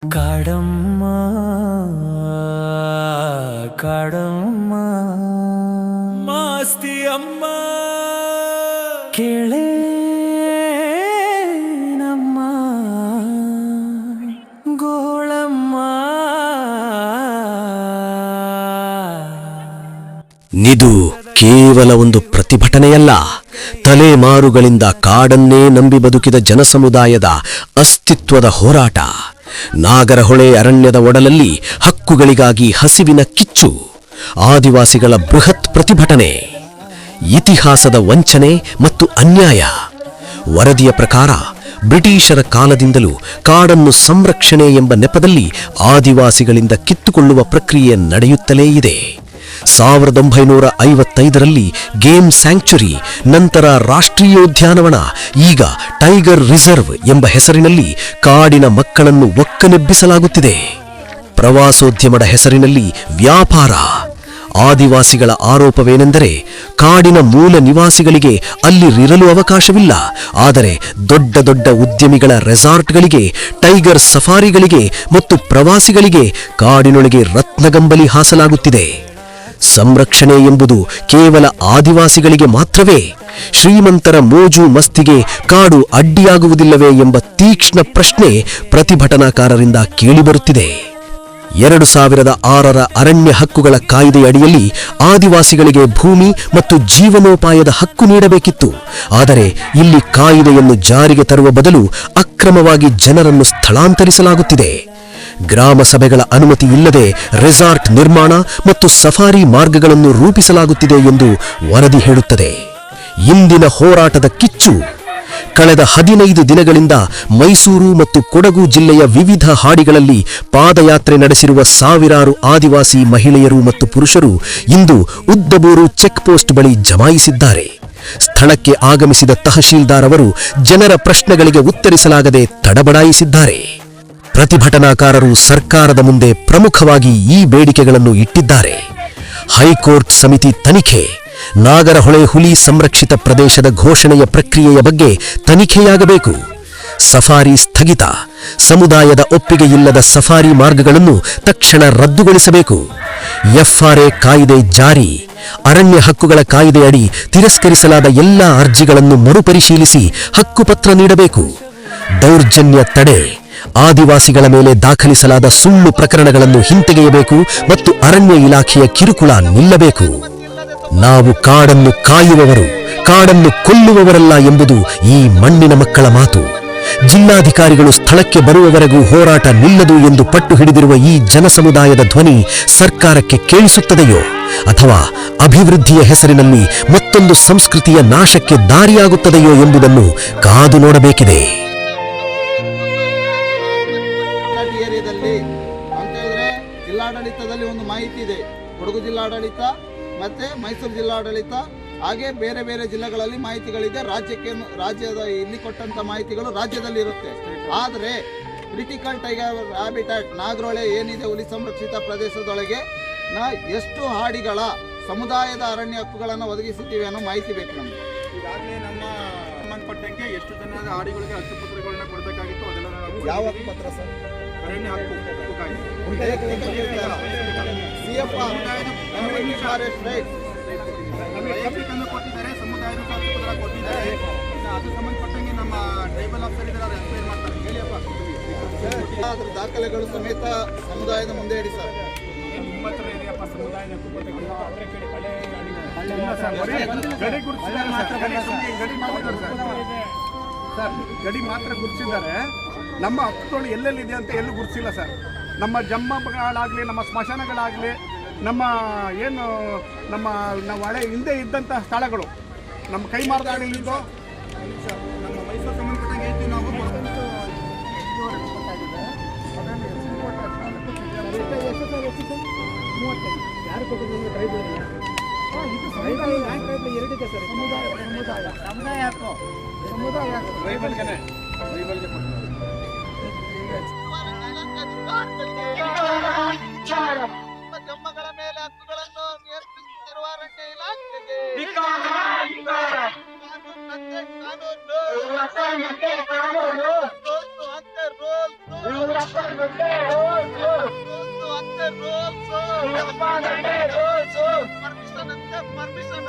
ಕಾಡಮ್ಮ ಕಾಡಮ್ಮ ಮಾಸ್ತಿ ಅಮ್ಮ ಕೇಳೇ ನಮ್ಮ ಗೋಳಮ್ಮ. ಇದು ಕೇವಲ ಒಂದು ಪ್ರತಿಭಟನೆಯಲ್ಲ, ತಲೆಮಾರುಗಳಿಂದ ಕಾಡನ್ನೇ ನಂಬಿ ಬದುಕಿದ ಜನಸಮುದಾಯದ ಅಸ್ತಿತ್ವದ ಹೋರಾಟ. ನಾಗರಹೊಳೆ ಅರಣ್ಯದ ಒಡಲಲ್ಲಿ ಹಕ್ಕುಗಳಿಗಾಗಿ ಹಸಿವಿನ ಕಿಚ್ಚು, ಆದಿವಾಸಿಗಳ ಬೃಹತ್ ಪ್ರತಿಭಟನೆ, ಇತಿಹಾಸದ ವಂಚನೆ ಮತ್ತು ಅನ್ಯಾಯ. ವರದಿಯ ಪ್ರಕಾರ ಬ್ರಿಟಿಷರ ಕಾಲದಿಂದಲೂ ಕಾಡನ್ನು ಸಂರಕ್ಷಣೆ ಎಂಬ ನೆಪದಲ್ಲಿ ಆದಿವಾಸಿಗಳಿಂದ ಕಿತ್ತುಕೊಳ್ಳುವ ಪ್ರಕ್ರಿಯೆ ನಡೆಯುತ್ತಲೇ ಇದೆ. 1955ರಲ್ಲಿ ಗೇಮ್ ಸ್ಯಾಂಕ್ಚುರಿ, ನಂತರ ರಾಷ್ಟ್ರೀಯೋದ್ಯಾನವನ, ಈಗ ಟೈಗರ್ ರಿಸರ್ವ್ ಎಂಬ ಹೆಸರಿನಲ್ಲಿ ಕಾಡಿನ ಮಕ್ಕಳನ್ನು ಒಕ್ಕಲೆಬ್ಬಿಸಲಾಗುತ್ತಿದೆ. ಪ್ರವಾಸೋದ್ಯಮದ ಹೆಸರಿನಲ್ಲಿ ವ್ಯಾಪಾರ. ಆದಿವಾಸಿಗಳ ಆರೋಪವೇನೆಂದರೆ ಕಾಡಿನ ಮೂಲ ನಿವಾಸಿಗಳಿಗೆ ಅಲ್ಲಿರಲು ಅವಕಾಶವಿಲ್ಲ, ಆದರೆ ದೊಡ್ಡ ದೊಡ್ಡ ಉದ್ಯಮಿಗಳ ರೆಸಾರ್ಟ್ಗಳಿಗೆ, ಟೈಗರ್ ಸಫಾರಿಗಳಿಗೆ ಮತ್ತು ಪ್ರವಾಸಿಗಳಿಗೆ ಕಾಡಿನೊಳಗೆ ರತ್ನಗಂಬಲಿ ಹಾಸಲಾಗುತ್ತಿದೆ. ಸಂರಕ್ಷಣೆ ಎಂಬುದು ಕೇವಲ ಆದಿವಾಸಿಗಳಿಗೆ ಮಾತ್ರವೇ? ಶ್ರೀಮಂತರ ಮೋಜು ಮಸ್ತಿಗೆ ಕಾಡು ಅಡ್ಡಿಯಾಗುವುದಿಲ್ಲವೇ ಎಂಬ ತೀಕ್ಷ್ಣ ಪ್ರಶ್ನೆ ಪ್ರತಿಭಟನಾಕಾರರಿಂದ ಕೇಳಿಬರುತ್ತಿದೆ. 2006ರ ಅರಣ್ಯ ಹಕ್ಕುಗಳ ಕಾಯ್ದೆಯಡಿಯಲ್ಲಿ ಆದಿವಾಸಿಗಳಿಗೆ ಭೂಮಿ ಮತ್ತು ಜೀವನೋಪಾಯದ ಹಕ್ಕು ನೀಡಬೇಕಿತ್ತು. ಆದರೆ ಇಲ್ಲಿ ಕಾಯ್ದೆಯನ್ನು ಜಾರಿಗೆ ತರುವ ಬದಲು ಅಕ್ರಮವಾಗಿ ಜನರನ್ನು ಸ್ಥಳಾಂತರಿಸಲಾಗುತ್ತಿದೆ. ಗ್ರಾಮ ಸಭೆಗಳ ಅನುಮತಿ ಇಲ್ಲದೆ ರೆಸಾರ್ಟ್ ನಿರ್ಮಾಣ ಮತ್ತು ಸಫಾರಿ ಮಾರ್ಗಗಳನ್ನು ರೂಪಿಸಲಾಗುತ್ತಿದೆ ಎಂದು ವರದಿ ಹೇಳುತ್ತದೆ. ಇಂದಿನ ಹೋರಾಟದ ಕಿಚ್ಚು. ಕಳೆದ 15 ದಿನಗಳಿಂದ ಮೈಸೂರು ಮತ್ತು ಕೊಡಗು ಜಿಲ್ಲೆಯ ವಿವಿಧ ಹಾಡಿಗಳಲ್ಲಿ ಪಾದಯಾತ್ರೆ ನಡೆಸಿರುವ ಸಾವಿರಾರು ಆದಿವಾಸಿ ಮಹಿಳೆಯರು ಮತ್ತು ಪುರುಷರು ಇಂದು ಉದ್ದಬೂರು ಚೆಕ್ ಪೋಸ್ಟ್ ಬಳಿ ಜಮಾಯಿಸಿದ್ದಾರೆ. ಸ್ಥಳಕ್ಕೆ ಆಗಮಿಸಿದ ತಹಶೀಲ್ದಾರ್ ಅವರು ಜನರ ಪ್ರಶ್ನೆಗಳಿಗೆ ಉತ್ತರಿಸಲಾಗದೆ ತಡಬಡಾಯಿಸಿದ್ದಾರೆ. ಪ್ರತಿಭಟನಾಕಾರರು ಸರ್ಕಾರದ ಮುಂದೆ ಪ್ರಮುಖವಾಗಿ ಈ ಬೇಡಿಕೆಗಳನ್ನು ಇಟ್ಟಿದ್ದಾರೆ. ಹೈಕೋರ್ಟ್ ಸಮಿತಿ ತನಿಖೆ, ನಾಗರಹೊಳೆ ಹುಲಿ ಸಂರಕ್ಷಿತ ಪ್ರದೇಶದ ಘೋಷಣೆಯ ಪ್ರಕ್ರಿಯೆಯ ಬಗ್ಗೆ ತನಿಖೆಯಾಗಬೇಕು. ಸಫಾರಿ ಸ್ಥಗಿತ, ಸಮುದಾಯದ ಒಪ್ಪಿಗೆಯಿಲ್ಲದ ಸಫಾರಿ ಮಾರ್ಗಗಳನ್ನು ತಕ್ಷಣ ರದ್ದುಗೊಳಿಸಬೇಕು. ಎಫ್ಆರ್ಎ ಕಾಯ್ದೆ ಜಾರಿ, ಅರಣ್ಯ ಹಕ್ಕುಗಳ ಕಾಯ್ದೆಯಡಿ ತಿರಸ್ಕರಿಸಲಾದ ಎಲ್ಲ ಅರ್ಜಿಗಳನ್ನು ಮರುಪರಿಶೀಲಿಸಿ ಹಕ್ಕುಪತ್ರ ನೀಡಬೇಕು. ದೌರ್ಜನ್ಯ ತಡೆ, ಆದಿವಾಸಿಗಳ ಮೇಲೆ ದಾಖಲಿಸಲಾದ ಸುಳ್ಳು ಪ್ರಕರಣಗಳನ್ನು ಹಿಂತೆಗೆಯಬೇಕು ಮತ್ತು ಅರಣ್ಯ ಇಲಾಖೆಯ ಕಿರುಕುಳ ನಿಲ್ಲಬೇಕು. ನಾವು ಕಾಡನ್ನು ಕಾಯುವವರು, ಕಾಡನ್ನು ಕೊಲ್ಲುವವರಲ್ಲ ಎಂಬುದು ಈ ಮಣ್ಣಿನ ಮಕ್ಕಳ ಮಾತು. ಜಿಲ್ಲಾಧಿಕಾರಿಗಳು ಸ್ಥಳಕ್ಕೆ ಬರುವವರೆಗೂ ಹೋರಾಟ ನಿಲ್ಲದು ಎಂದು ಪಟ್ಟು ಹಿಡಿದಿರುವ ಈ ಜನಸಮುದಾಯದ ಧ್ವನಿ ಸರ್ಕಾರಕ್ಕೆ ಕೇಳಿಸುತ್ತದೆಯೋ, ಅಥವಾ ಅಭಿವೃದ್ಧಿಯ ಹೆಸರಿನಲ್ಲಿ ಮತ್ತೊಂದು ಸಂಸ್ಕೃತಿಯ ನಾಶಕ್ಕೆ ದಾರಿಯಾಗುತ್ತದೆಯೋ ಎಂಬುದನ್ನು ಕಾದು ನೋಡಬೇಕಿದೆ. ಜಿಲ್ಲಾಡಳಿತದಲ್ಲಿ ಒಂದು ಮಾಹಿತಿ ಇದೆ. ಕೊಡಗು ಜಿಲ್ಲಾಡಳಿತ ಮತ್ತೆ ಮೈಸೂರು ಜಿಲ್ಲಾಡಳಿತ, ಹಾಗೆ ಬೇರೆ ಬೇರೆ ಜಿಲ್ಲೆಗಳಲ್ಲಿ ಮಾಹಿತಿಗಳಿದೆ. ರಾಜ್ಯದ ಇಲ್ಲಿ ಕೊಟ್ಟಂತ ಮಾಹಿತಿಗಳು ರಾಜ್ಯದಲ್ಲಿ ಇರುತ್ತೆ. ಆದರೆ ಕ್ರಿಟಿಕಲ್ ಟೈಗರ್ ಹ್ಯಾಬಿಟ್ಯಾಟ್ ನಾಗರಹೊಳೆ ಏನಿದೆ, ಹುಲಿ ಸಂರಕ್ಷಿತ ಪ್ರದೇಶದೊಳಗೆ ಎಷ್ಟು ಹಾಡಿಗಳ ಸಮುದಾಯದ ಅರಣ್ಯ ಹಕ್ಕುಗಳನ್ನು ಒದಗಿಸಿದ್ದೀವಿ ಅನ್ನೋ ಮಾಹಿತಿ ಬೇಕು ನಮಗೆ. ಈಗಾಗಲೇ ನಮ್ಮ ಸಂಬಂಧಪಟ್ಟಂಗೆ ಎಷ್ಟು ಜನದ ಹಾಡಿಗಳಿಗೆ ಹಕ್ಕುಪತ್ರಗಳನ್ನ ಕೊಡಬೇಕಾಗಿತ್ತು, ಅದೆಲ್ಲ ಯಾವ ಹಕ್ಕುಪತ್ರ ಸರ್? ಅರಣ್ಯ ಹಕ್ಕು ಕಾಯ್ದೆ ವೈಯಕ್ತಿಕನ್ನು ಕೊಟ್ಟಿದ್ದಾರೆ, ಸಮುದಾಯದ ಹಕ್ಕುಪತ್ರ ಕೊಟ್ಟಿದ್ದಾರೆ. ಅದು ಸಂಬಂಧಪಟ್ಟಂಗೆ ನಮ್ಮ ಟ್ರೈಬಲ್ ಆಫೀಸರ್ ಇದ್ದಾರೆ, ಎಕ್ಸ್ಪ್ಲೈನ್ ಮಾಡ್ತಾರೆ. ಹೇಳಿಯಪ್ಪ, ಅದ್ರ ದಾಖಲೆಗಳು ಸಮೇತ ಸಮುದಾಯದ ಮುಂದೆ ಇಡಿ ಸರ್. ನಿಮ್ಮ ಹತ್ರ ಇದೆಯಪ್ಪ ಸಮುದಾಯದ ಹಕ್ಕುಪತ್ರಗಳು? ಗಡಿ ಮಾತ್ರ ಗುರುತಿಸಿದ್ದಾರೆ. ನಮ್ಮ ಹಕ್ಕುಗಳು ಎಲ್ಲೆಲ್ಲಿದೆ ಅಂತ ಎಲ್ಲೂ ಗುರುತಿಸಿಲ್ಲ ಸರ್. ನಮ್ಮ ಜಮ್ಮಗಳಾಗಲಿ, ನಮ್ಮ ಸ್ಮಶಾನಗಳಾಗಲಿ, ನಮ್ಮ ಏನು ನಾವು ಹಳೆ ಹಿಂದೆ ಇದ್ದಂಥ ಸ್ಥಳಗಳು, ನಮ್ಮ ಕೈ ಮಾರ್ಗಗಳಿದ್ದು ನಮ್ಮ ಮೈಸೂರು ಸಂಬಂಧಪಟ್ಟಂಗೆ ಐತಿ. ನಾವು ಯಾರು ಕೊಟ್ಟಿದ್ದೀವಿ? ಎರಡಿದೆ ಸರ್. ಜಮ್ಮಗಳ ಮೇಲೆ ಹಕ್ಕುಗಳನ್ನು ನಿಯಂತ್ರಿಸುತ್ತಿರುವ ಅರಣ್ಯ ಇಲಾಖೆಗೆ ಕಾನೂನು ಪರ್ಮಿಷನ್